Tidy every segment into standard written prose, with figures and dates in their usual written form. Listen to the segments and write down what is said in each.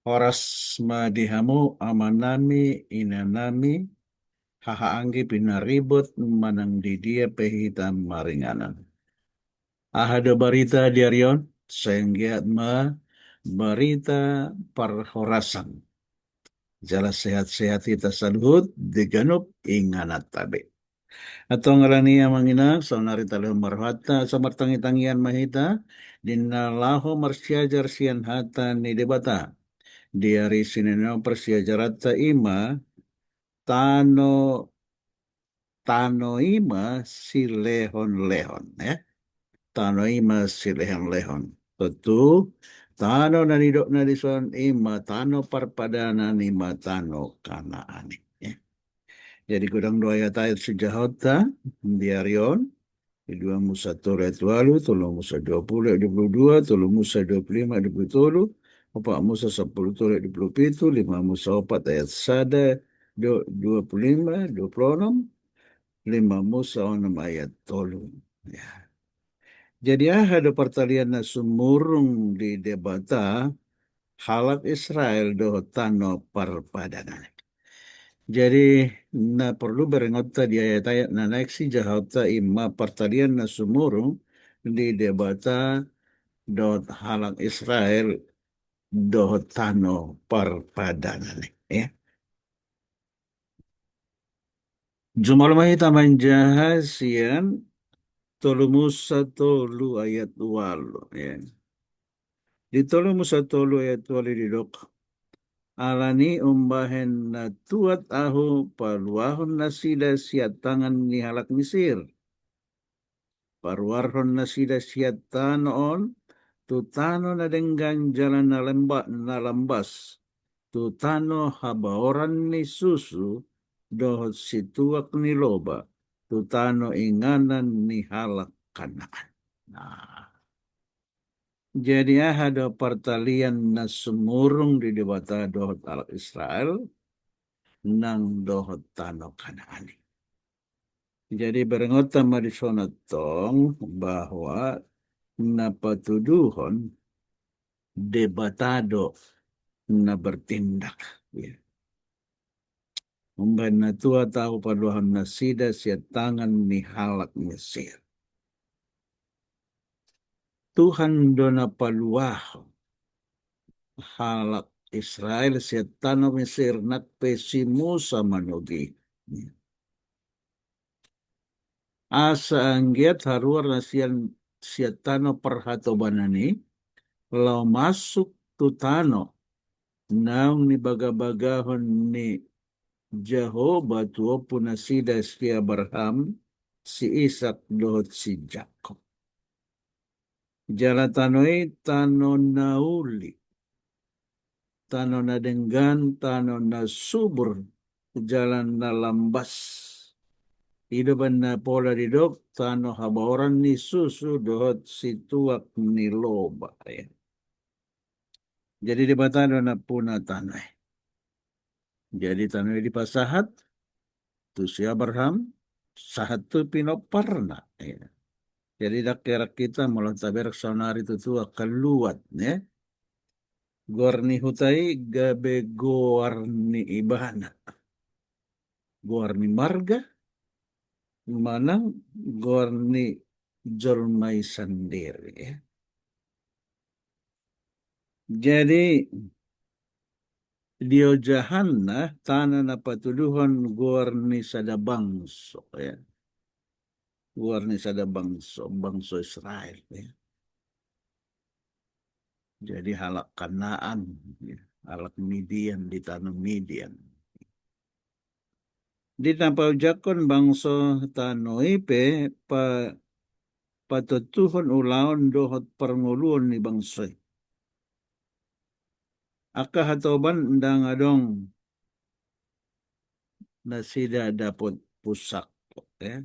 Horas madihamu amanami inanami hahaanggi pinaribut manang di dia pehitam maringanan. Ahada barita diarion senggiat ma barita parhorasan. Jala sehat-sehat kita saluhut diganup inganat tabe. Atau ngarani yang mangina sonari talih marhata samartangi-tangian mahita dinalaho marsyajar sian hata ni debata. Diari sinino persyajarata ima tano tano ima si lehon-lehon ya. Tano ima si lehon-lehon. Tentu tano nanidok nadison ima tano parpadana ima tano kanaani. Ya. Jadi kudang dua ayat ayat sejahota diarion. Kedua Musa tolu ayat walu, tolong Musa 20 ayat 22, tolong Musa 25 ayat 27, Opak Musa 10 tolu ayat 27, lima Musa 4 ayat sada 25, 26, lima Musa 6 ayat tolu. Ya. Jadi ada pertalian na sumurung di debata halak Israel do tano parpadanan. Jadi na perlu berengota di ayat-ayat na naik si jahata ima pertalian na sumurung di debata dot halak Israel dot tano parpadanan. Ya. Jumal mahita manjahasian tolu Musa tolu ayat walu. Ya. Di tolu Musa tolu ayat walu di dok alani umbahen na tuat ahu paluahun nasida siat tangan ni halak Mesir. Parwarhon nasida siat tanon tutano na denggan jalan na lambas. Tutano habaoran ni susu dohot situak ni loba. Tutano inganan ni halak kanaan. Nah, jadi ada pertalian na sumurung di debata dohot alak Israel nang dohot tano kanaan. Jadi berengota madisonatong bahwa napatuduhon debatado na bertindak. Ya. Umbana tua tahu paduhan nasida siat tangan ni halak Mesir. Tuhan dona paluah halak Israel siat tanah Mesir nak pesimu sama nogi. Asa anggiat haruar nasian siat tanah perhatobanani lau masuk tutano naung ni baga-bagahon ni Jehovah tuo punasida si Abraham si Ishak dohot si Jacob. Jala tanoi tano nauli, tano na denggan, tano na subur, jalan na lambas. Hidupan na pola didok, tano habaoran ni susu dohot si tuak ni loba. Ya. Jadi di batano na puna tanai. Jadi tanoi di pasahat, tu si Abraham, sahat tu pinoparna. Ya. Jadi dakirak kita malah taberak sonari itu tu akan luat. Ya. Gorni hutai gabe gorni ibana. Gorni marga, manang gorni jormai sendiri. Ya. Jadi dio jahanna tanah na patuduhan gorni sada bangso. Ya. Gorni sada bangso, bangso Israel. Ya. Jadi halak Kanaan, ya. Halak Midian di tanah Midian. Di tampau jakon bangso tanoi pe patutuhon ulaon dohot pernguluan ni bangsoi. Aka hatoban ndang adong nasida dapat pusak. Ya.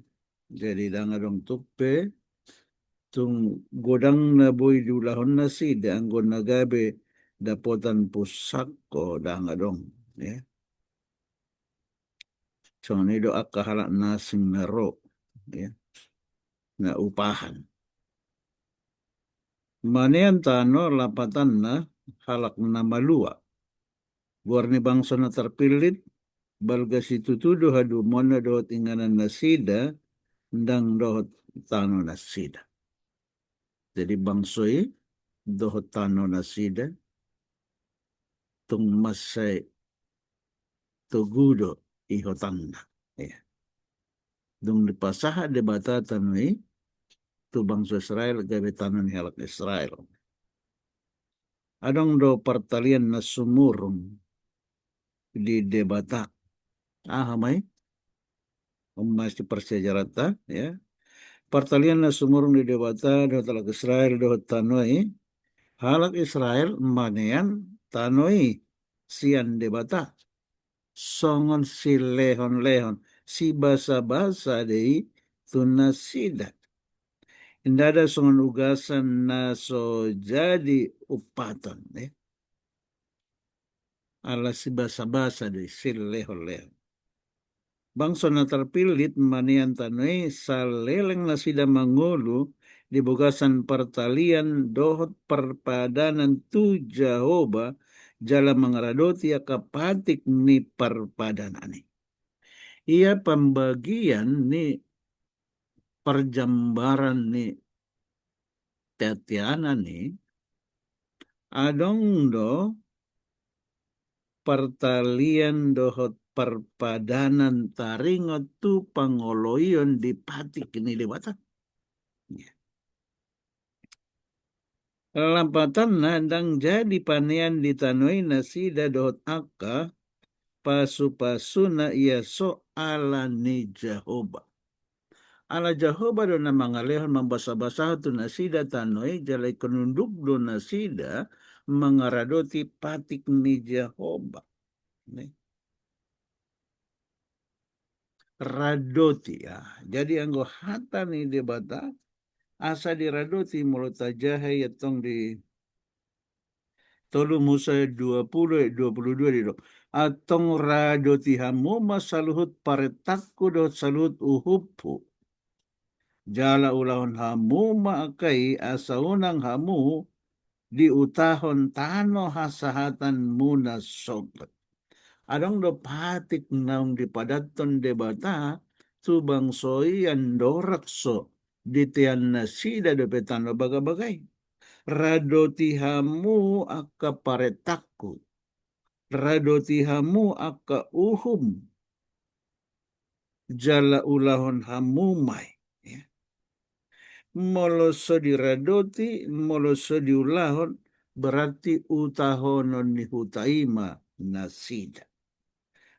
Jadi dang adong tupe tung godang na boy dulahon nasida anggon nagabe dapotan pusak ko dang adong. Ya. So nido aka halak nasing naro. Ya. Na upahan. Manian tano lapatan na halak na malua. Guarni bangsa na terpilit, balga situ tuduh hadu mona dohot inganan nasida, ndang dohot tano nasida. Jadi bangsoi dohot tano nasida, tung masay tugudo ihotanda. Ya. Dung dipasaha debata tanoi, tu bangsa Israel gabe tanon halak Israel. Adong do pertalian na sumurung di debata. Mai masih persejarata ya. Pertalian na sumurung di debata do halak Israel do tanoi. Halak Israel manean tanoi sian debata. Songon si lehon-lehon si basa-basa dei tunasida. Indah ada songon ugasan naso jadi upatan. Ala si basa-basa dei si lehon-lehon. Bangsa na terpilit manian tanoi saleleng na sida mangulu di bugasan pertalian dohot perpadanan tu Jahoba jala mengeradoti akapatik ni perpadanani. Ia pembagian ni perjambaran ni tetiana ni adong do pertalian dohot perpadanan taringot tu pangoloion di patik ini dewata. Lampatan nadang jadi panean di tanoi nasida dohot akka pasu-pasu na ia so ala ni Jahoba. Ala Jahoba do na mangalehon membasa-basa tu nasida tanoi jalai kenunduk do nasida mengaradoti patik ni Jahoba. Radoti ya. Jadi anggo hata ni debata asa di radoti mulut ajahe yatong di tolu Musa 22 di do. Atong radoti hamu masaluhut paretakku do saluhut uhupu. Jala ulahon hamu maakai asa unang hamu di utahon tano hasahatan muna sobat. Adong do patik naung di padaton debata tu bangsoi andorakso di tian nasida do petano bagai-bagai. Radotihamu aka paretaku. Radotihamu aka uhum. Jala ulahon hamumai. Ya. Moloso di radoti, moloso di ulahon, berarti utahonon ni hutaima nasida.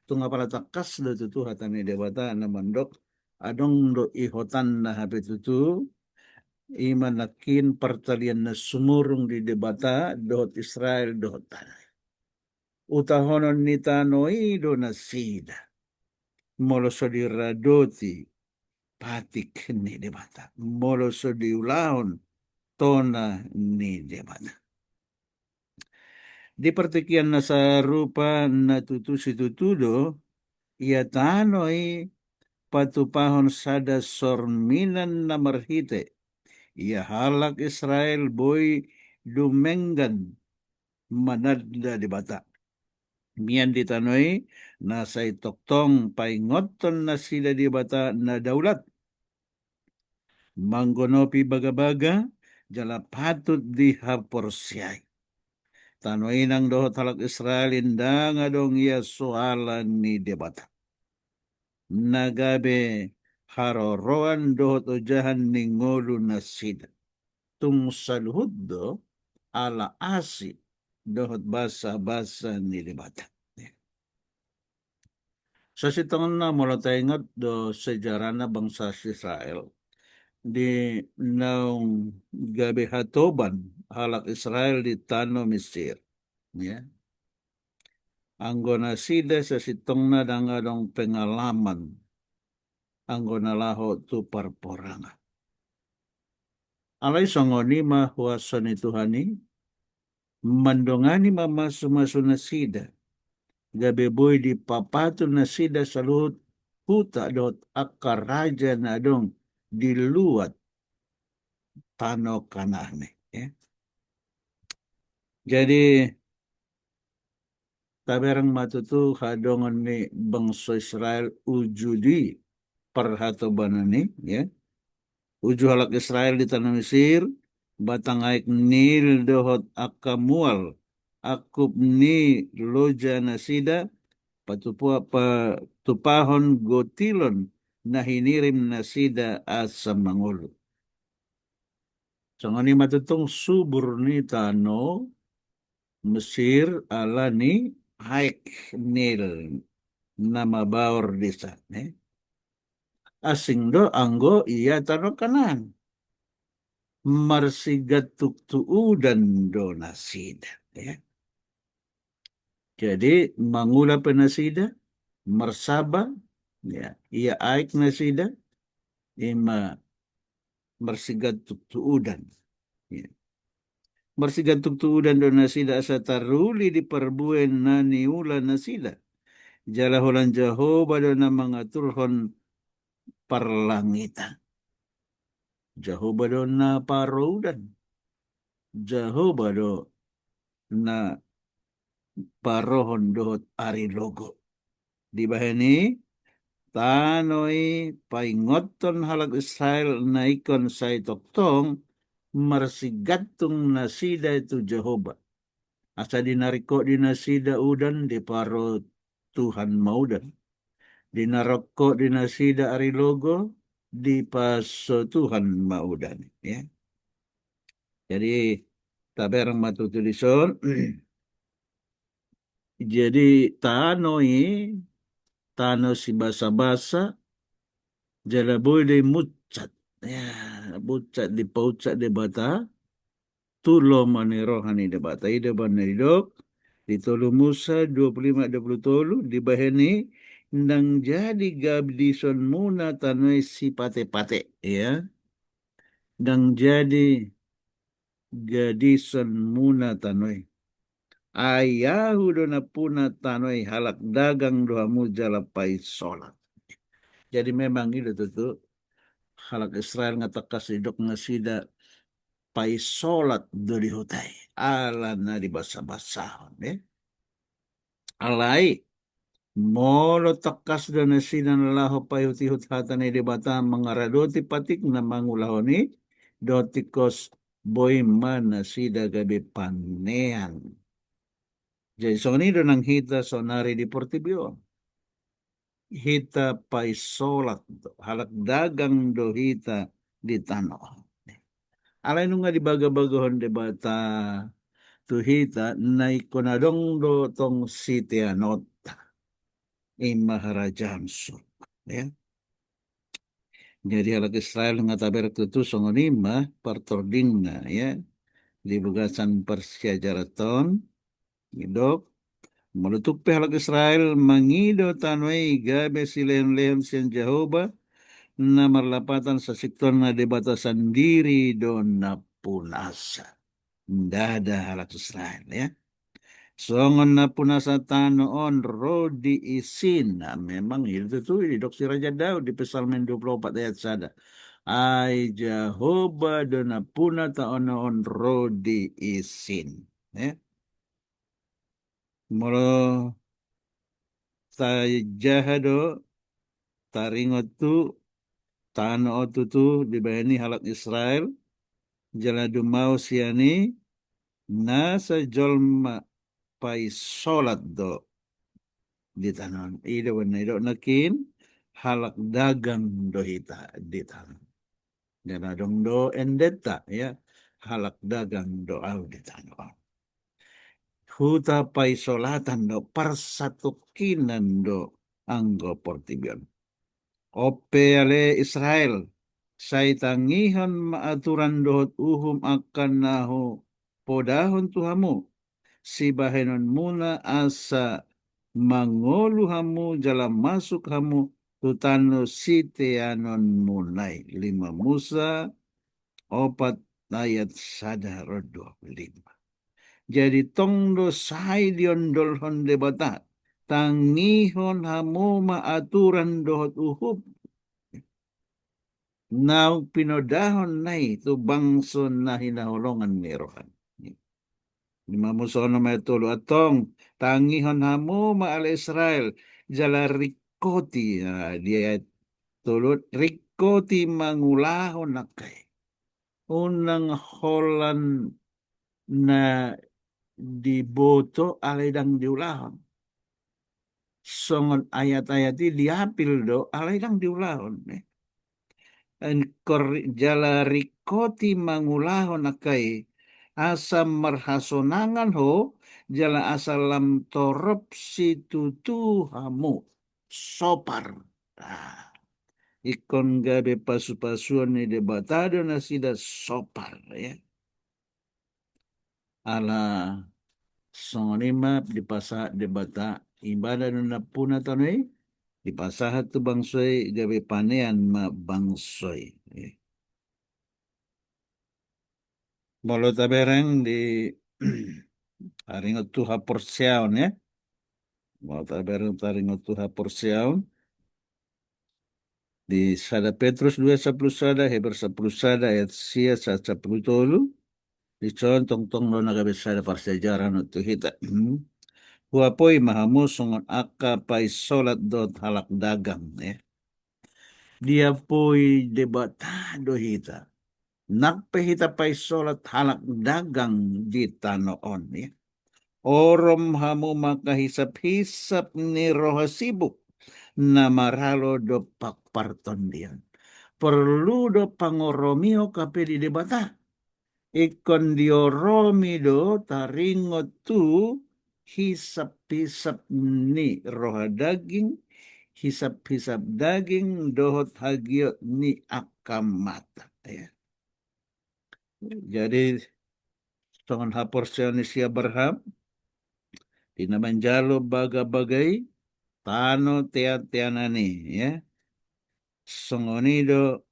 Tunga pala takas do tutu hatani debata na mandok adong do ihotan na hape tutu ima nakin pertalian na sumurung di debata dohot Israel dohot tanai. Utahonon ni tanoi do nasida. Moloso di radoti patik ni debata. Moloso di ulahon tona ni debata. Di pertikian nasa rupa na tutu si tutudo ia tanoi patupahon sada sorminan na marhite. Ia halak Israel boy dumenggan manadda di bata. Mian ditanoi nasay toktong paingoton na sila di bata na daulat. Manggonopi baga-baga jala patut dihaporsiyay. Tanoi nang dohot halak Israel indang adong ia soalan ni debata. Nagabe haroroan dohot ujahan ni ngolu nasida. Tung saluhud do ala asi dohot basa-basa ni debata. Sa sitong na mula tayo ingat do sejarah na bangsa Israel di naong gabi hatoban halak Israel di Tano Mesir. Ya. Anggona sida sa sitong na dangadong pengalaman anggona laho tu parporanga. Alay songoni mahuasan Tuhani mandongani mamasu-masu na sida. Gabi boy di papatu na sida sa luhut huta dot akaraja na dong diluat tano kanahne. Ya. Jadi taberang matutu hadongan ni bangsa Israel ujudi perhatobanan ni, ya. Uju halak Israel di tanah Mesir, batang aik Nil dohot akamual, akub ni loja nasida, patupua patupahon gotilon, nahinirim nasida asam mangolo. Sangani matutong subur ni tano, Mesir ala ni aik Nil, nama baur desa. Asing do anggo iya tano kanan. Marsigatuk tu'u dan donasida. Ya. Jadi mangula penasida, marsaba, ya, ia aik nasida, ima marsigatuk tu'u dan. Ya. Marsigatuk tu'u dan donasida asa taruli di perbuen naniula nasida. Jalaholan Jahoba dona mengaturhon parlangitan. Jahoba dona paroudan. Jahoba do na parohon dohot ari logo. Di bahani tanoi paingoton halak Israel naikon sai toktong marsigatung nasida itu Jehovah. Asa dinariko di nasida udan di paro Tuhan maudan. Dinaroko di nasida ari logo di paso Tuhan maudan. Ya. Jadi taberang matu tulison. Jadi tanoi tano si basa-basa jala boleh mucat ya mucat di paucat de bata tulo mani rohani de bata ide banidok di tolu Musa 25-20 di bahani nang jadi gabdison muna tanoi si pate-pate ya nang jadi gadison muna tanoi ayahu dona puna tanoi halak dagang doamu jalapai solat. Jadi memang itu tuh halak Israel ngatakas idok ngasida pai solat dari hutai ala na di basa-basa alai molo takas dan nasidan laho pai huti hutatan di bata mengaradoti patik na mangulahoni dotikos boy mana sida gabi panean. Jadi soni donang hita sonari di Portibio hita pai solat halak dagang do hita di tanah. Alay nung nga di baga-bagahon de bata tu hita naikonadong do tong sitianot Maharajaan Sur. Ya. Jadi halak Israel nga taber tutu songonima partording na ya di bugasan Persia Jaraton idok menutup halak Israel mangido tanway gabe sileon-leon sian Jehovah na marlapatan sa sektor na debata sendiri do na punasa. Dada halak Israel ya. Songon na punasa tanoon rodi isin. Nah, memang itu tuh di Doksi Raja Daud di Psalmen 24 ayat sada. Ai Jehovah dona puna taonon rodi isin. Ya. Molo tajahado taringot tu tano tu dibayani halak Israel jaladu mau siani nasa jolma pai solat do di tanon ida wana ido nakin halak dagang do hita di tanon dan adong do endeta ya halak dagang do au di tanon huta pai solatan do persatukinan do anggo portibion ope ale Israel say tangihon maaturan dohot uhum akan naho podahon tuhamu si bahenon muna asa mangolu hamu jalan masuk hamu tutano siteanon munai 5 Musa 4 ayat 1-25. Jadi tongdo sai diondol honde bata tangihon hamu maaturan dohot uhum Nau pinodahon nai tu bangso na hinaholongan ni rohan. Lima musono may tulo atong tangihon hamo maal Israel jala rikoti dia tulot rikoti mangulahon na kay unang holan na diboto alaydang diulahon songon ayat-ayat di diapil do alaydang diulahon en jala rikoti mangulahon na kay asam marhasonangan ho jala asalam torop si tutu hamu sopar. Ah, ikon gabe pasu-pasuan ni debatado na sida sopar ya. Ala songonima di pasa debata ibadah na puna tanoi di pasahat tu bangsoy gabe panean ma bangsoy. Ya. Molo tabereng di haringot tuha porsiaon ya. Molo tabereng taringot tuha porsiaon di sada Petrus 2:10 sada Heber 10 sada ayat sia 10 tolu dicontong tong lo nagabisada parsejarah no tu hita. Huapoi mahamu songon aka pai solat dot halak dagang ya. Dia poi debatado hita. Nakpe hita pai solat halak dagang di tanoon ya. Orom hamu maka hisap-hisap ni roha sibuk na maralo do pakparton dian. Perlu do pangoromio kape di debata. Ikon dioromi do taringot tu hisap-hisap ni roha daging, hisap-hisap daging dohot hagiot ni akam mata. Ya. Jadi songon hapor si Abraham dinamanjalo baga-bagai tano teat-teanani ya. Songonido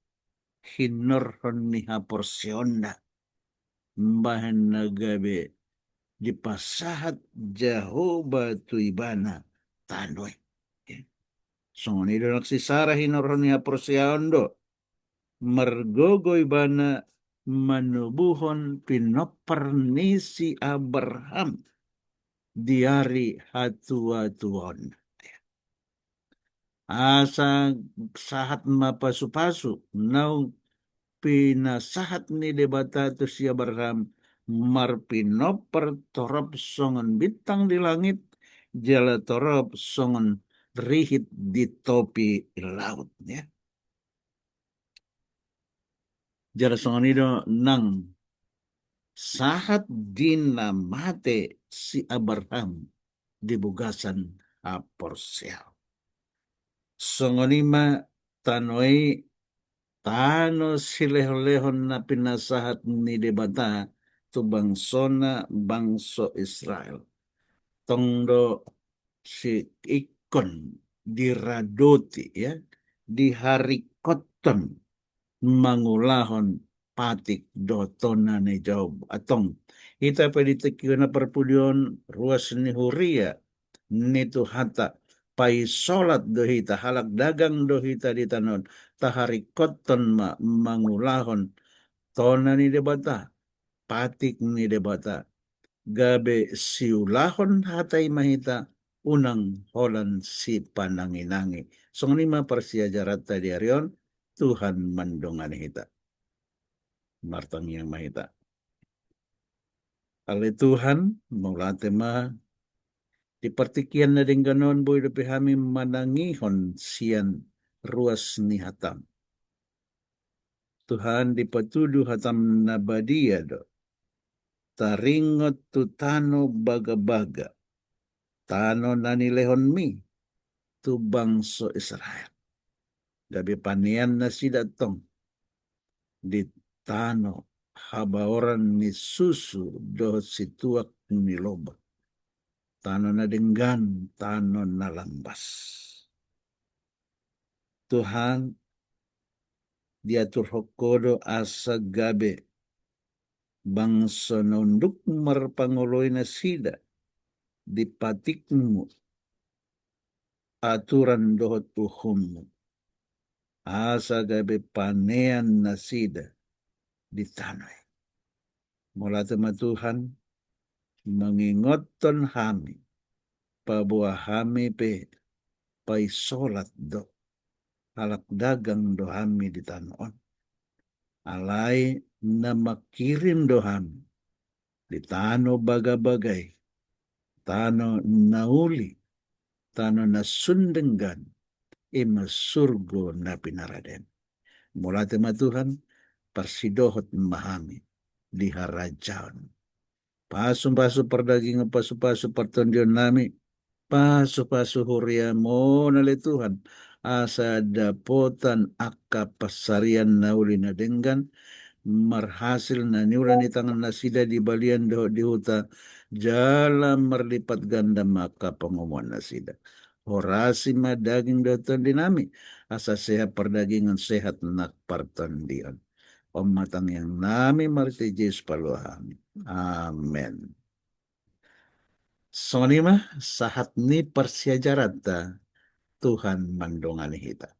hinorhon ni hapor sionda mbahan nagabe di pasahat Jehovah tu ibana tanoi. Songonido naksisara hinorhon ni hapor siondo mergogo ibana manubuhon pinopernisi Abraham diari hatua-tuon. Asa sahat mapasu-pasu nau pinasahat ni debata tu si Abraham marpinoper torop songon bintang di langit jala torop songon rihit di topi laut ya. Jala songon itu nang sahat dina mate si Abraham di bugasan aporsel. Songonima tanoi tano sileh-lehon na pinasahat ni debata tu bangsona bangso Israel. Tongdo si ikon diradoti ya di hari koton mangulahon patik dotona ne jauh atong ita peditekina perpudion ruas ni huria nitu hata pai solat dohita halak dagang dohita di tanon tahari koton mangulahon tona ni debata patik ni debata gabe siulahon hatai mahita unang holan si pananginangi songlima persiajarat tadi arion Tuhan mendongani hita martang yang mahita ale Tuhan maulatema di partikian na din ganon boy do pihami manangihon sian ruas ni hatam Tuhan dipatudu hatam nabadia do taringot tu tano baga-baga tano nanilehon mi tu bangso Israel gabi panian na sidatong di tano habaoran ni susu do situak ni loba tano na denggan tano na lambas Tuhan diatur hokodo asa gabe bangsa nunduk marpangoloy na sida di patikmu aturan dohot uhummu asa gabe panean na sida di tanay. Mula tema Tuhan mengingoton hami pabuah hami pe pai solat do halak dagang do hami di tanon alai nama kirim do hami di tano baga-bagai tano nauli tano na sundenggan ima surgo na pinaraden mula tema Tuhan persidohot memahami di harajaon pasu-pasu perdagingan pasu-pasu pertondion nami pasu-pasu huria mo nale Tuhan asa dapotan akka pasarian naulina denggan marhasil na niuran di tangan nasida di balian di huta jalan merlipat ganda maka pengumuman nasida horasi ma daging doton dinami asa sehat perdagingan sehat nak partondion om matang yang nami marti Yesus paluhami amen. Soni mah sahat ni persiajarata Tuhan mandongani hita.